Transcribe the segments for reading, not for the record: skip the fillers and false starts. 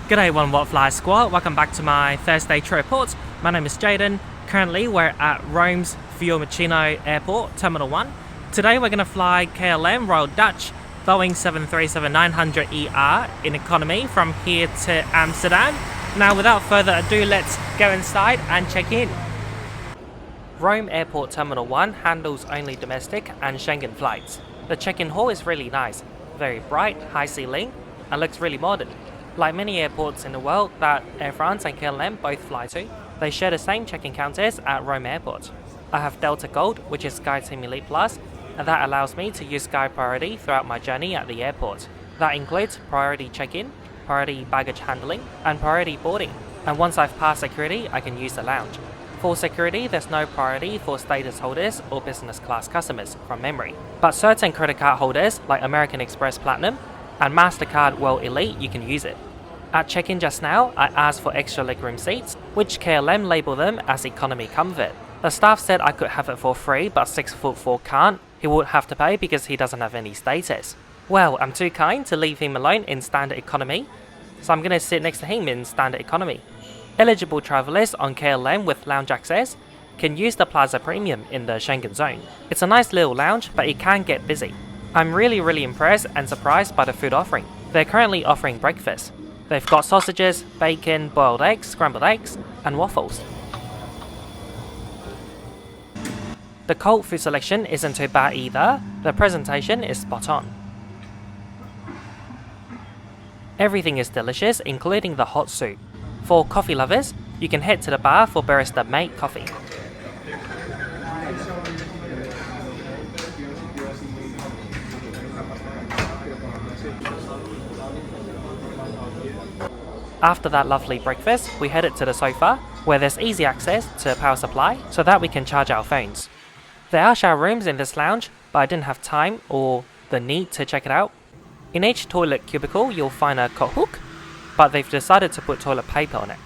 G'day One What Fly Squad, welcome back to my Thursday trip report. My name is Jaden. Currently we're at Rome's Fiumicino Airport, Terminal 1. Today we're going to fly KLM Royal Dutch Boeing 737-900ER in economy from here to Amsterdam. Now without further ado, let's go inside and check in. Rome Airport Terminal 1 handles only domestic and Schengen flights. The check-in hall is really nice, very bright, high ceiling, and looks really modern. Like many airports in the world that Air France and KLM both fly to, they share the same check-in counters at Rome Airport. I have Delta Gold, which is SkyTeam Elite Plus, and that allows me to use Sky Priority throughout my journey at the airport. That includes priority check-in, priority baggage handling, and priority boarding. And once I've passed security, I can use the lounge. For security, there's no priority for status holders or business class customers from memory. But certain credit card holders, like American Express Platinum and MasterCard World Elite, you can use it. At check-in just now, I asked for extra legroom seats, which KLM label them as economy comfort. The staff said I could have it for free, but 6'4" can't. He would have to pay because he doesn't have any status. Well, I'm too kind to leave him alone in standard economy, so I'm gonna sit next to him in standard economy. Eligible travellers on KLM with lounge access can use the Plaza Premium in the Schengen zone. It's a nice little lounge, but it can get busy. I'm really impressed and surprised by the food offering. They're currently offering breakfast. They've got sausages, bacon, boiled eggs, scrambled eggs, and waffles. The cold food selection isn't too bad either. The presentation is spot on. Everything is delicious, including the hot soup. For coffee lovers, you can head to the bar for barista-made coffee. After that lovely breakfast, we headed to the sofa, where there's easy access to a power supply so that we can charge our phones. There are shower rooms in this lounge, but I didn't have time or the need to check it out. In each toilet cubicle, you'll find a coat hook, but they've decided to put toilet paper on it.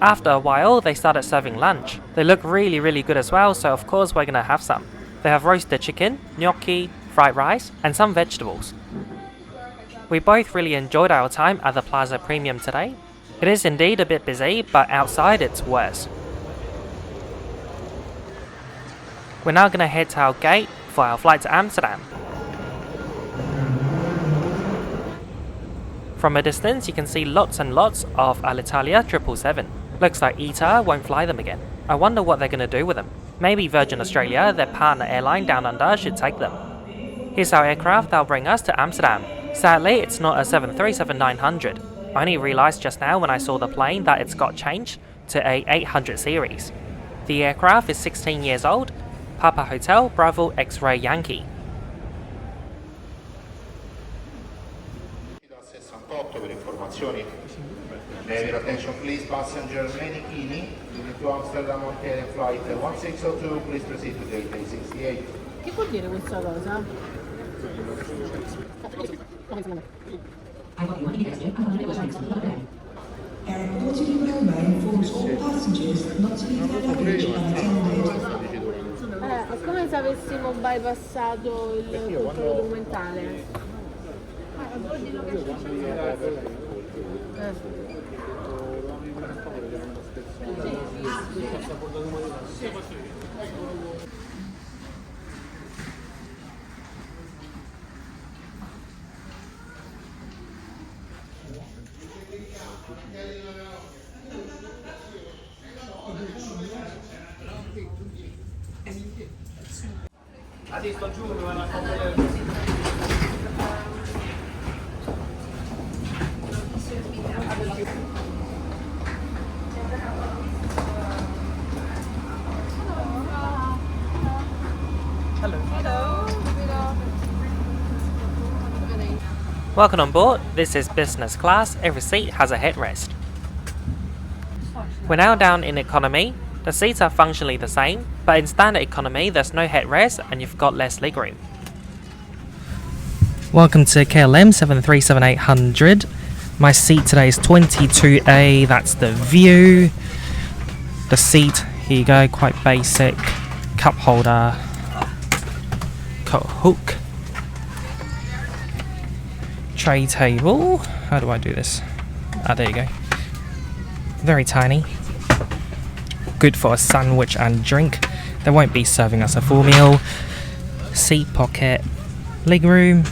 After a while, they started serving lunch. They look really good as well, so of course we're gonna have some. They have roasted chicken, gnocchi, fried rice, and some vegetables. We both really enjoyed our time at the Plaza Premium today. It is indeed a bit busy, but outside it's worse. We're now gonna head to our gate for our flight to Amsterdam. From a distance, you can see lots and lots of Alitalia 777. Looks like ITA won't fly them again. I wonder what they're gonna do with them. Maybe Virgin Australia, their partner airline down under, should take them. Here's our aircraft that'll bring us to Amsterdam. Sadly, it's not a 737-900. I only realised just now when I saw the plane that it's got changed to a 800 series. The aircraft is 16 years old. Papa Hotel Bravo X-Ray Yankee. Attention please, passengers Menikini to Amsterdam on KLM flight 1602, please proceed to gate A68. Che vuol dire questa cosa? Airport Legroom informs all passengers not to leave their luggage unattended. È come se avessimo bypassato il controllo documentale. Welcome on board. This is business class. Every seat has a headrest. We're now down in economy. The seats are functionally the same, but in standard economy there's no headrest and you've got less legroom. Welcome to KLM 737-800. My seat today is 22A, that's the view. The seat, here you go, quite basic. Cup holder, coat hook. tray table. How do I do this? There you go. Very tiny. Good for a sandwich and drink. They won't be serving us a full meal. Seat pocket. Legroom.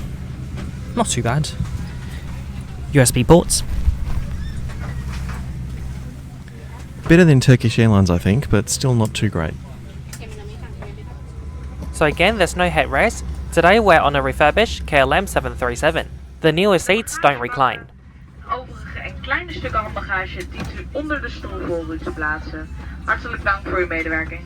Not too bad. USB ports. Better than Turkish Airlines, I think, but still not too great. So again, there's no headrest. Today we're on a refurbished KLM 737. The newer seats don't recline. Overige en kleine stukken handbagage dient u onder de stoel voor u te plaatsen. Hartelijk dank voor uw medewerking.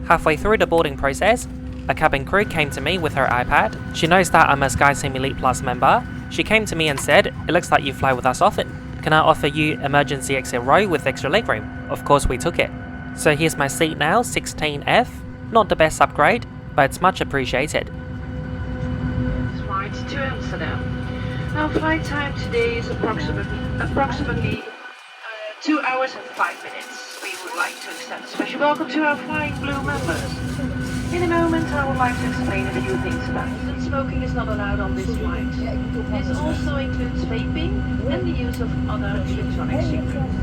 Halfway through the boarding process, a cabin crew came to me with her iPad. She knows that I'm a SkySim Elite Plus member. She came to me and said, "It looks like you fly with us often. Can I offer you emergency exit row with extra legroom?" Of course we took it. So here's my seat now, 16F. Not the best upgrade, but it's much appreciated. Flight to Amsterdam. Now flight time today is approximately 2 hours and 5 minutes. We would like to extend a special welcome to our Flying Blue members. In a moment, I would like to explain a few things about it. Smoking is not allowed on this flight. This also includes vaping and the use of other electronic cigarettes.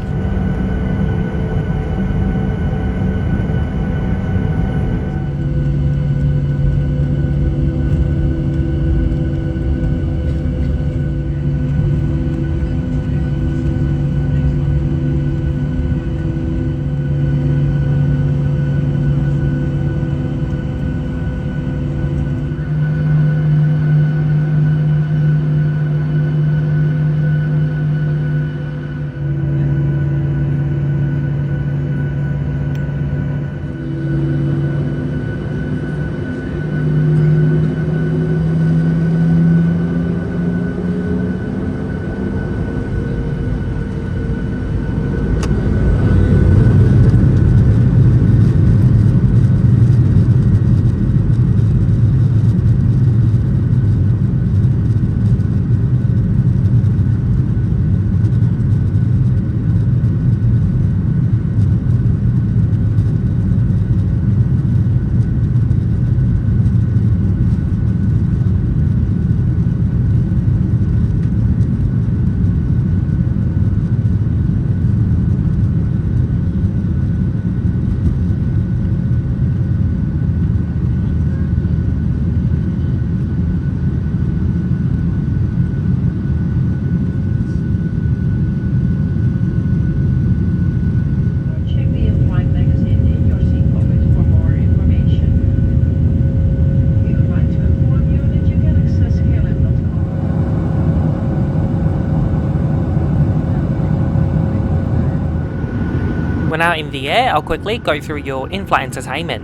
When out in the air, I'll quickly go through your in-flight entertainment.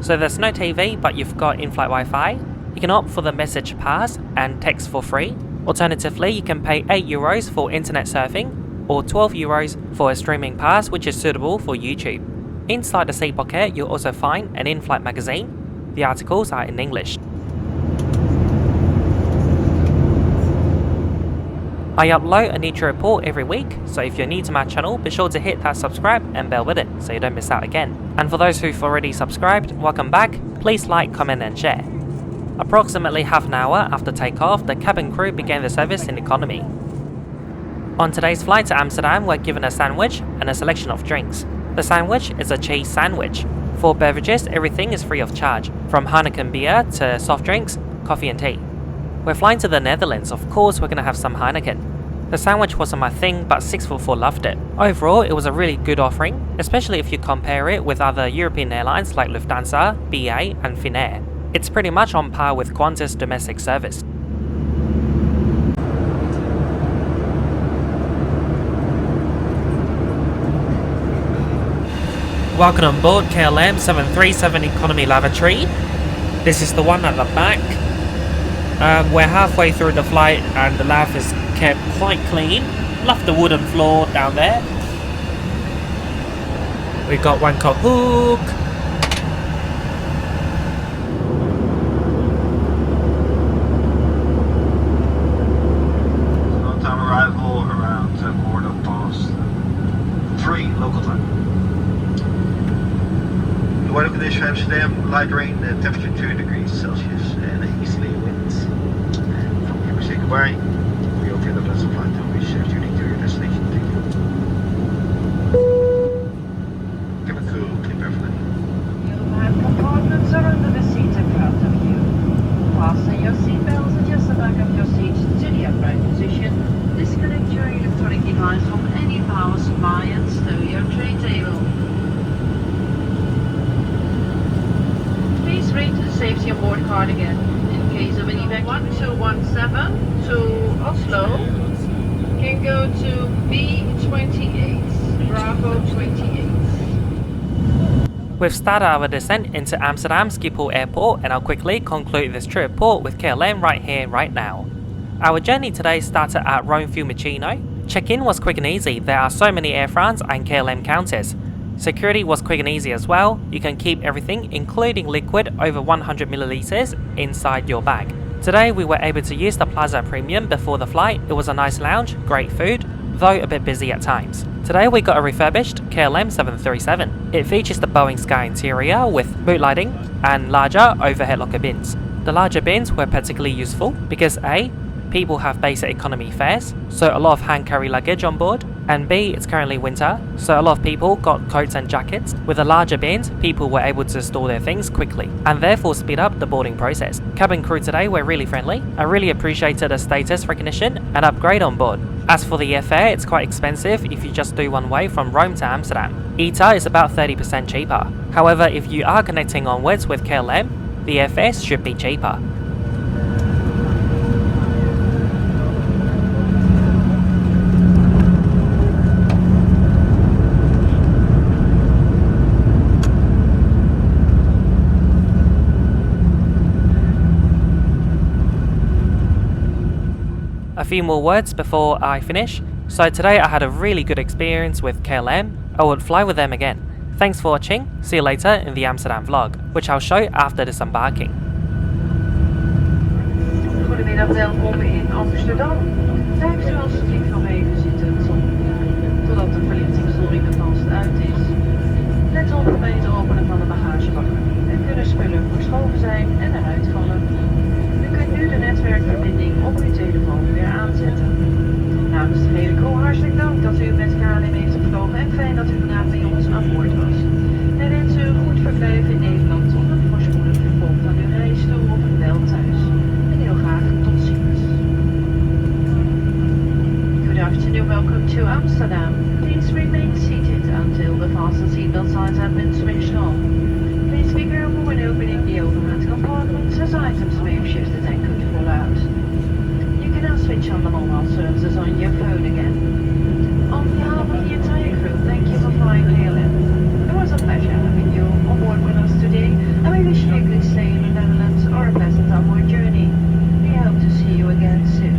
So there's no TV, but you've got in-flight Wi-Fi. You can opt for the message pass and text for free. Alternatively, you can pay €8 for internet surfing or €12 for a streaming pass, which is suitable for YouTube. Inside the seat pocket, you'll also find an in-flight magazine. The articles are in English. I upload a new trip report every week, so if you're new to my channel, be sure to hit that subscribe and bell button so you don't miss out again. And for those who've already subscribed, welcome back. Please like, comment and share. Approximately half an hour after takeoff, the cabin crew began the service in economy. On today's flight to Amsterdam, we're given a sandwich and a selection of drinks. The sandwich is a cheese sandwich. For beverages, everything is free of charge, from Heineken beer to soft drinks, coffee and tea. We're flying to the Netherlands, of course we're gonna have some Heineken. The sandwich wasn't my thing, but 644 loved it. Overall, it was a really good offering, especially if you compare it with other European airlines like Lufthansa, BA and Finnair. It's pretty much on par with Qantas domestic service. Welcome on board KLM 737 Economy Lavatory. This is the one at the back. We're halfway through the flight and the lav is kept quite clean. Love the wooden floor down there. We got one called Hook. On-time arrival around 3 local time. The weather condition for Amsterdam, light rain, temperature 2 degrees Celsius. worry. We hope you're the best flight that we shift you to your destination. Thank you. Give a cool, clean perfectly. Overhead compartments are under the seat in front of you. Fasten your seatbelts, adjust the back of your seat to the upright position. Disconnect your electronic device from any power supply and stow your tray table. Please read the safety on board card again. In case of an evac 1217 to Oslo, can go to B28, Bravo 28. We've started our descent into Amsterdam Schiphol Airport, and I'll quickly conclude this trip report with KLM right here, right now. Our journey today started at Rome Fiumicino. Check-in was quick and easy, there are so many Air France and KLM counters. Security was quick and easy as well, you can keep everything including liquid over 100 milliliters inside your bag. Today we were able to use the Plaza Premium before the flight, it was a nice lounge, great food, though a bit busy at times. Today we got a refurbished KLM 737. It features the Boeing Sky interior with boot lighting and larger overhead locker bins. The larger bins were particularly useful because A, people have basic economy fares, so a lot of hand carry luggage on board, and B, it's currently winter, so a lot of people got coats and jackets. With the larger bins, people were able to store their things quickly, and therefore speed up the boarding process. Cabin crew today were really friendly. I really appreciated the status recognition and upgrade on board. As for the airfare, it's quite expensive if you just do one way from Rome to Amsterdam. ITA is about 30% cheaper. However, if you are connecting onwards with KLM, the airfares should be cheaper. A few more words before I finish. So today I had a really good experience with KLM. I would fly with them again. Thanks for watching. See you later in the Amsterdam vlog, which I'll show after disembarking. Goedemiddag, welkom in Amsterdam. Blijft u alsjeblieft nog even zitten totdat de verlichtingsstoring vast uit is. Let op bij het openen van de bagagebak. Er kunnen spullen verschoven zijn en eruit vallen. U kunt nu de netwerkverbinding op uw telefoon weer aanzetten. Namens de hele crew hartelijk dank dat u met KLM heeft gevlogen en fijn dat u vandaag bij ons aan boord was. Wij wensen u een goed verblijf in Nederland tot een voorspoedig vervolg van uw reis toe of een wel thuis. En heel graag tot ziens. Good afternoon, welcome to Amsterdam. Please remain seated until the fasten seatbelt signs have been switched on. Please be careful when opening the overhead compartments as items may have shifted and could fall out. You can now switch on the mobile services on your phone again. On behalf of the entire crew, thank you for flying KLM. It was a pleasure having you on board with us today, and we wish you a good stay in the Netherlands or a pleasant onward journey. We hope to see you again soon.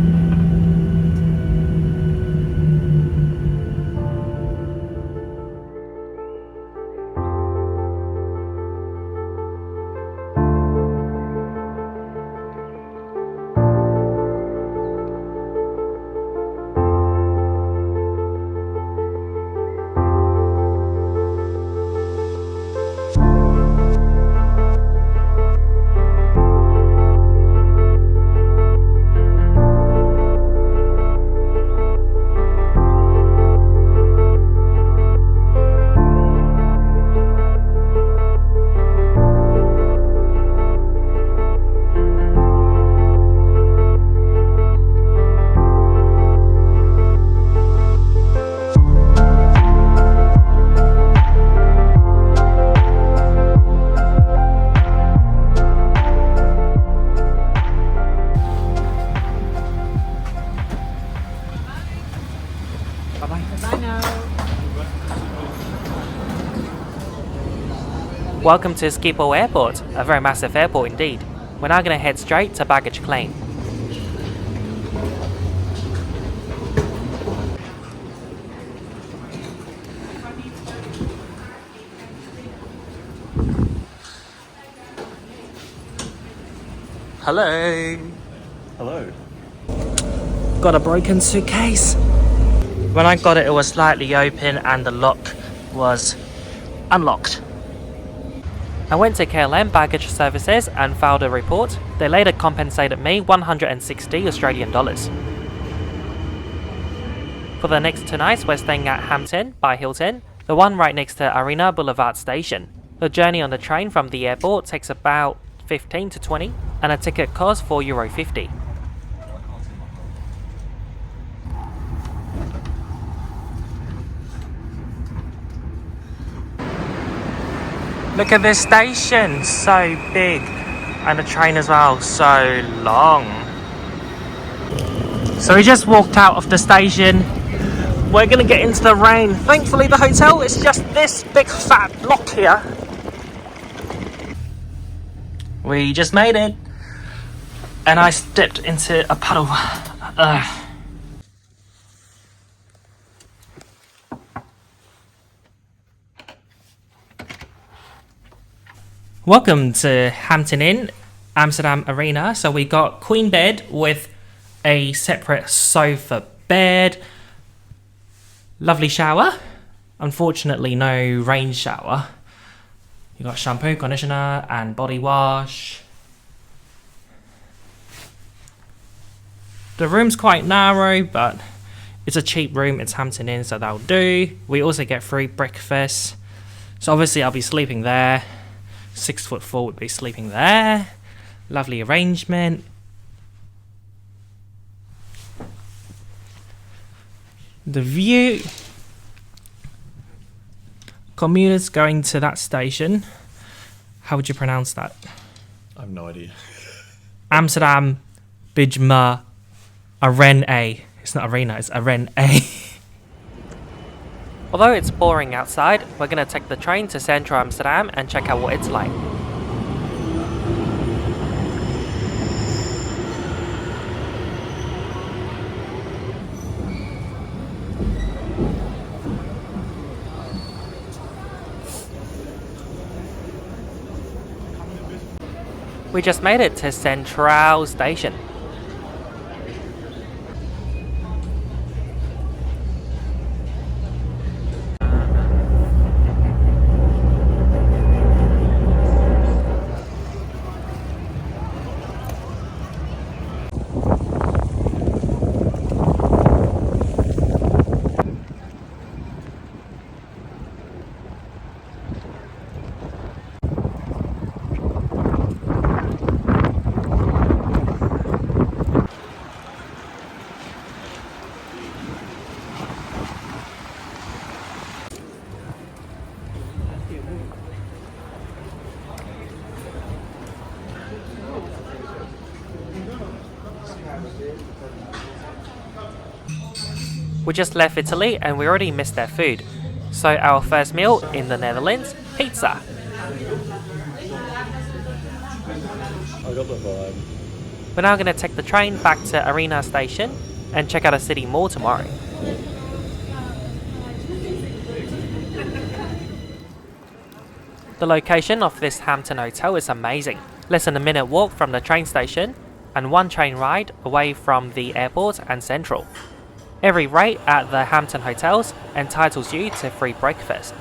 Welcome to Schiphol Airport, a very massive airport indeed. We're now going to head straight to baggage claim. Hello. Hello. Got a broken suitcase. When I got it, it was slightly open and the lock was unlocked. I went to KLM baggage services and filed a report. They later compensated me 160 Australian dollars. For the next 2 nights, we're staying at Hampton by Hilton, the one right next to Arena Boulevard Station. The journey on the train from the airport takes about 15 to 20 and a ticket costs €4.50. Look at this station, so big, and the train as well, so long. So we just walked out of the station. We're gonna get into the rain. Thankfully the hotel is just this big fat block here. We just made it, and I stepped into a puddle. Welcome to Hampton Inn, Amsterdam Arena. So we got queen bed with a separate sofa bed. Lovely shower. Unfortunately, no rain shower. You got shampoo, conditioner, and body wash. The room's quite narrow, but it's a cheap room. It's Hampton Inn, so that'll do. We also get free breakfast. So obviously I'll be sleeping there. 6'4" would be sleeping there. Lovely arrangement. The view. Commuters going to that station. How would you pronounce that? I have no idea. Amsterdam Bijma Arena. It's not arena, it's Arena. Although it's boring outside, we're going to take the train to central Amsterdam and check out what it's like. We just made it to Central Station. We just left Italy and we already missed their food. So our first meal in the Netherlands, pizza. I got the vibe. We're now going to take the train back to Arena Station and check out a city more tomorrow. The location of this Hampton hotel is amazing. Less than a minute walk from the train station and 1 train ride away from the airport and central. Every rate at the Hampton hotels entitles you to free breakfast.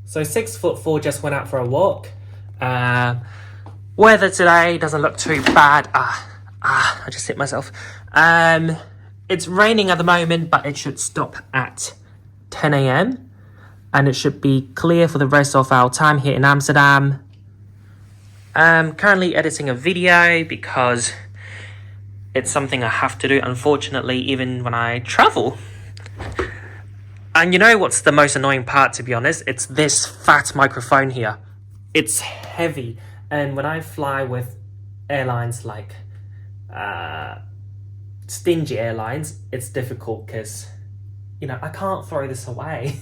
So 6'4" just went out for a walk. Weather today doesn't look too bad. I just hit myself. It's raining at the moment, but it should stop at 10 AM. And it should be clear for the rest of our time here in Amsterdam. I'm currently editing a video because it's something I have to do, unfortunately, even when I travel. And you know what's the most annoying part, to be honest? It's this fat microphone here. It's heavy. And when I fly with airlines like stingy airlines, it's difficult because, you know, I can't throw this away.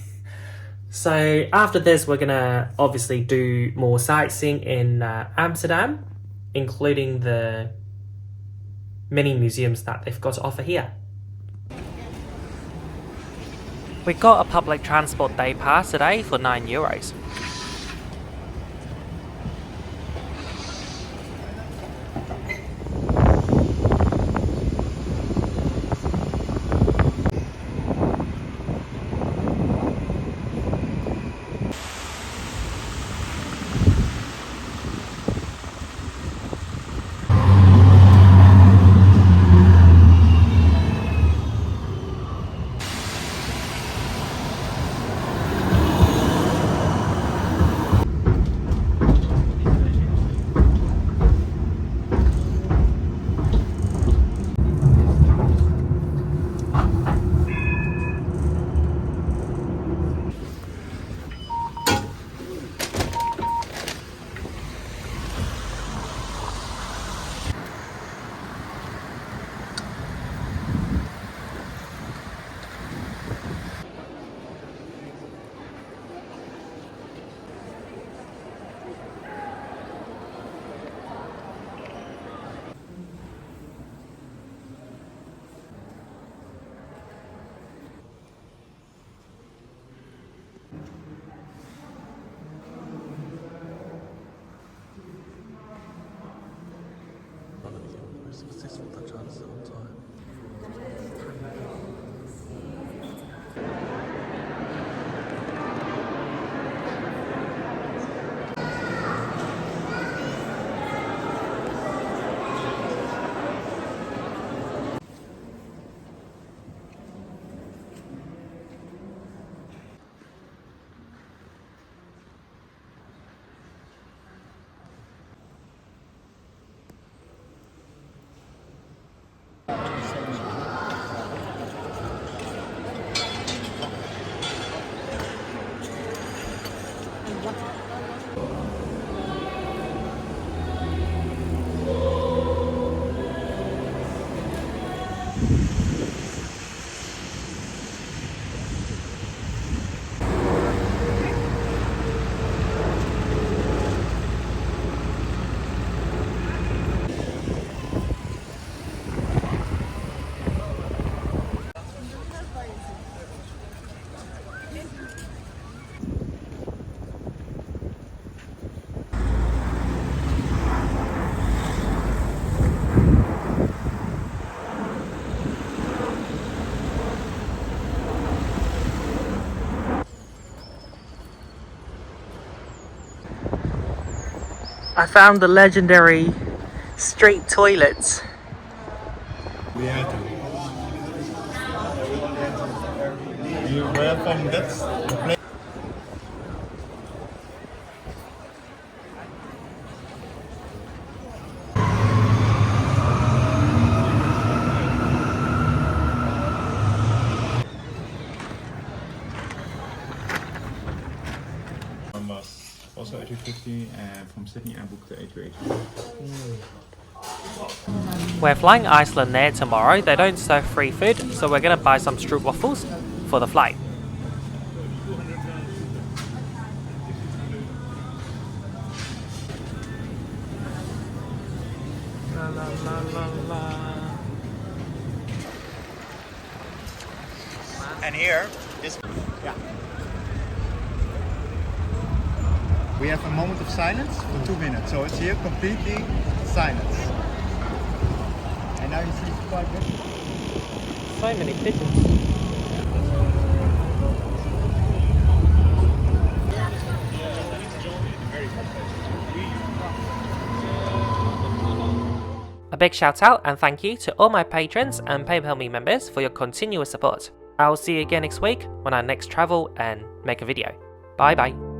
So after this, we're gonna obviously do more sightseeing in Amsterdam, including the many museums that they've got to offer here. We got a public transport day pass today for €9. I found the legendary street toilets. We had to. You were from that's the place. Also A350, and from Sydney I booked the A380. We're flying Iceland Air tomorrow. They don't serve free food, so we're gonna buy some stroopwafels for the flight. La, la, la, la, la. And here is we have a moment of silence for 2 minutes, so it's here completely silence. And now you see it's quite good. So many pigeons. A big shout out and thank you to all my patrons and PayPal me members for your continuous support. I'll see you again next week when I next travel and make a video. Bye bye.